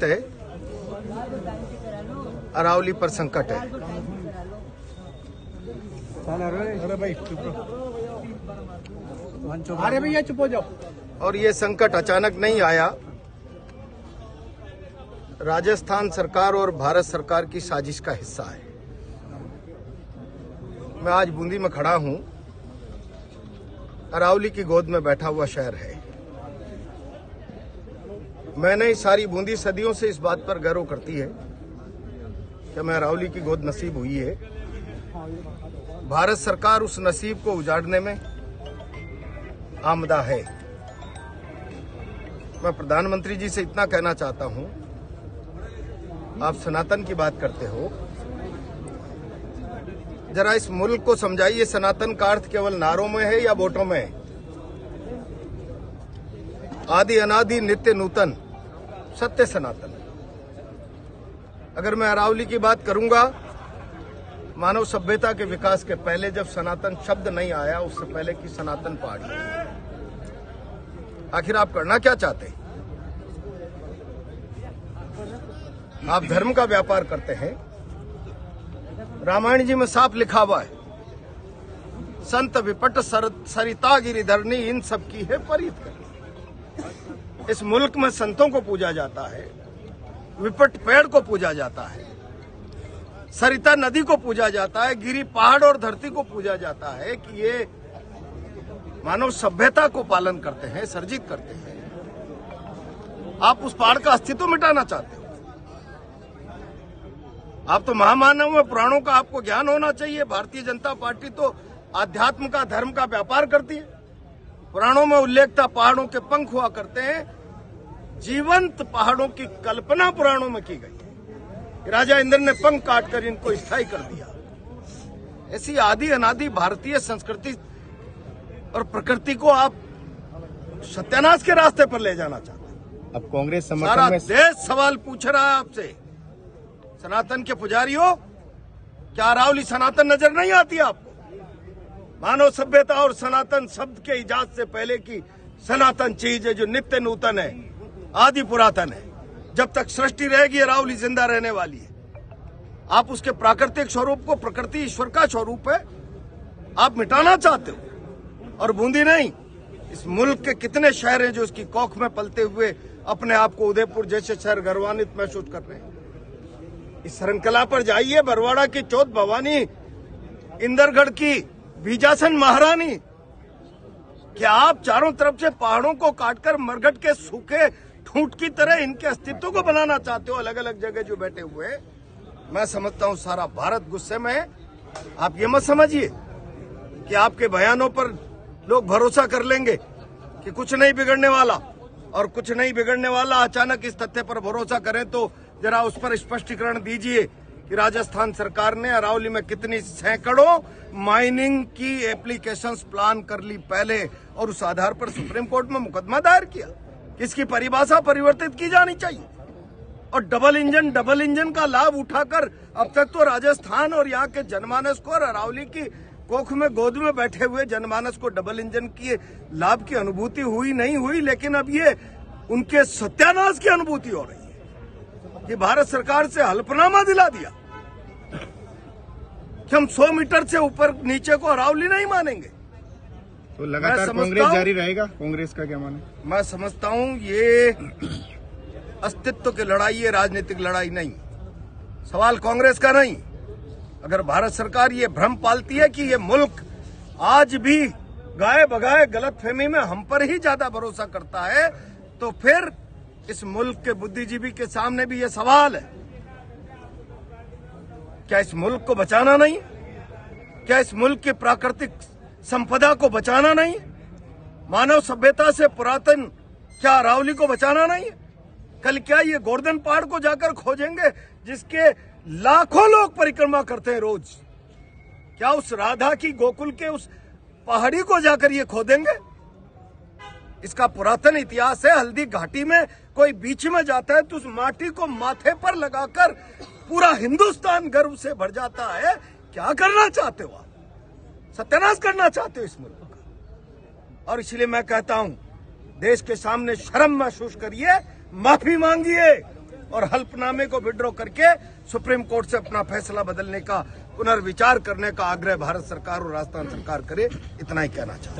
है, अरावली पर संकट है। अरे भाई अरे भैया चुप हो जाओ। और ये संकट अचानक नहीं आया। राजस्थान सरकार और भारत सरकार की साजिश का हिस्सा है। मैं आज बूंदी में खड़ा हूं। अरावली की गोद में बैठा हुआ शहर है। मैंने सारी बूंदी सदियों से इस बात पर गर्व करती है कि मैं अरावली की गोद नसीब हुई है। भारत सरकार उस नसीब को उजाड़ने में आमदा है। मैं प्रधानमंत्री जी से इतना कहना चाहता हूं, आप सनातन की बात करते हो, जरा इस मुल्क को समझाइए, सनातन का अर्थ केवल नारों में है या वोटों में है? आदि अनादि नित्य नूतन सत्य सनातन। अगर मैं अरावली की बात करूंगा, मानव सभ्यता के विकास के पहले जब सनातन शब्द नहीं आया, उससे पहले की सनातन पहाड़ी। आखिर आप करना क्या चाहते हैं? आप धर्म का व्यापार करते हैं। रामायण जी में साफ लिखा हुआ है, संत विपट सरिता गिरिधरनी इन सब की है परीत करनी। इस मुल्क में संतों को पूजा जाता है, विपट पेड़ को पूजा जाता है, सरिता नदी को पूजा जाता है, गिरी पहाड़ और धरती को पूजा जाता है कि ये मानव सभ्यता को पालन करते हैं, सर्जित करते हैं। आप उस पहाड़ का अस्तित्व मिटाना चाहते हो। आप तो महामानव में, पुराणों का आपको ज्ञान होना चाहिए। भारतीय जनता पार्टी तो आध्यात्म का, धर्म का व्यापार करती है। पुराणों में उल्लेख था, पहाड़ों के पंख हुआ करते हैं। जीवंत पहाड़ों की कल्पना पुराणों में की गई है। राजा इंद्र ने पंख काटकर इनको स्थायी कर दिया। ऐसी आदि अनादि भारतीय संस्कृति और प्रकृति को आप सत्यानाश के रास्ते पर ले जाना चाहते हैं। अब कांग्रेस सारा समर्थन में देश सवाल पूछ रहा है आपसे, सनातन के पुजारियों, क्या अरावली सनातन नजर नहीं आती आपको? मानव सभ्यता और सनातन शब्द के इजाद से पहले की सनातन चीज है, जो नित्य नूतन है, आदि पुरातन है। जब तक सृष्टि रहेगी, अरावली जिंदा रहने वाली है। आप उसके प्राकृतिक स्वरूप को, प्रकृति ईश्वर का स्वरूप है, आप मिटाना चाहते हो। और बूंदी नहीं, इस मुल्क के कितने शहर हैं जो इसकी कोख में पलते हुए अपने आप को उदयपुर जैसे शहर गर्वान्वित महसूस कर रहे हैं। इस श्रृंखला पर जाइए, बरवाड़ा की चौथ भवानी, इंदरगढ़ की बीजासन महारानी। क्या आप चारों तरफ से पहाड़ों को काटकर मरघट के सूखे ठूंठ की तरह इनके अस्तित्व को बनाना चाहते हो? अलग अलग जगह जो बैठे हुए, मैं समझता हूं सारा भारत गुस्से में है। आप ये मत समझिए कि आपके बयानों पर लोग भरोसा कर लेंगे कि कुछ नहीं बिगड़ने वाला, और कुछ नहीं बिगड़ने वाला अचानक इस तथ्य पर भरोसा करें तो जरा उस पर स्पष्टीकरण दीजिए कि राजस्थान सरकार ने अरावली में कितनी सैकड़ों माइनिंग की एप्लीकेशंस प्लान कर ली पहले, और उस आधार पर सुप्रीम कोर्ट में मुकदमा दायर किया। इसकी परिभाषा परिवर्तित की जानी चाहिए। और डबल इंजन का लाभ उठाकर अब तक तो राजस्थान और यहाँ के जनमानस को, और अरावली की कोख में गोद में बैठे हुए जनमानस को डबल इंजन की लाभ की अनुभूति हुई नहीं हुई, लेकिन अब ये उनके सत्यानाश की अनुभूति हो रही है कि भारत सरकार से हल्फनामा दिला दिया कि हम 100 मीटर से ऊपर नीचे को अरावली नहीं मानेंगे। तो लगातार कांग्रेस जारी रहेगा। कांग्रेस का क्या माने? मैं समझता हूं ये अस्तित्व की लड़ाई है, राजनीतिक लड़ाई नहीं। सवाल कांग्रेस का नहीं। अगर भारत सरकार ये भ्रम पालती है कि ये मुल्क आज भी गाए बगाए गलतफहमी में हम पर ही ज्यादा भरोसा करता है, तो फिर इस मुल्क के बुद्धिजीवी के सामने भी ये सवाल है, क्या इस मुल्क को बचाना नहीं? क्या इस मुल्क की प्राकृतिक संपदा को बचाना नहीं? मानव सभ्यता से पुरातन क्या अरावली को बचाना नहीं? कल क्या ये गोवर्धन पहाड़ को जाकर खोजेंगे जिसके लाखों लोग परिक्रमा करते हैं रोज? क्या उस राधा की गोकुल के उस पहाड़ी को जाकर ये खोदेंगे? इसका पुरातन इतिहास है। हल्दी घाटी में कोई बीच में जाता है तो उस माटी को माथे पर लगाकर पूरा हिंदुस्तान गर्व से भर जाता है। क्या करना चाहते हो आप? सत्यानाश करना चाहते हो इस मुल्क का। और इसलिए मैं कहता हूं, देश के सामने शर्म महसूस करिए, माफी मांगिए और हल्फनामे को विड्रॉ करके सुप्रीम कोर्ट से अपना फैसला बदलने का पुनर्विचार करने का आग्रह भारत सरकार और राजस्थान सरकार करे। इतना ही कहना चाहता हूं।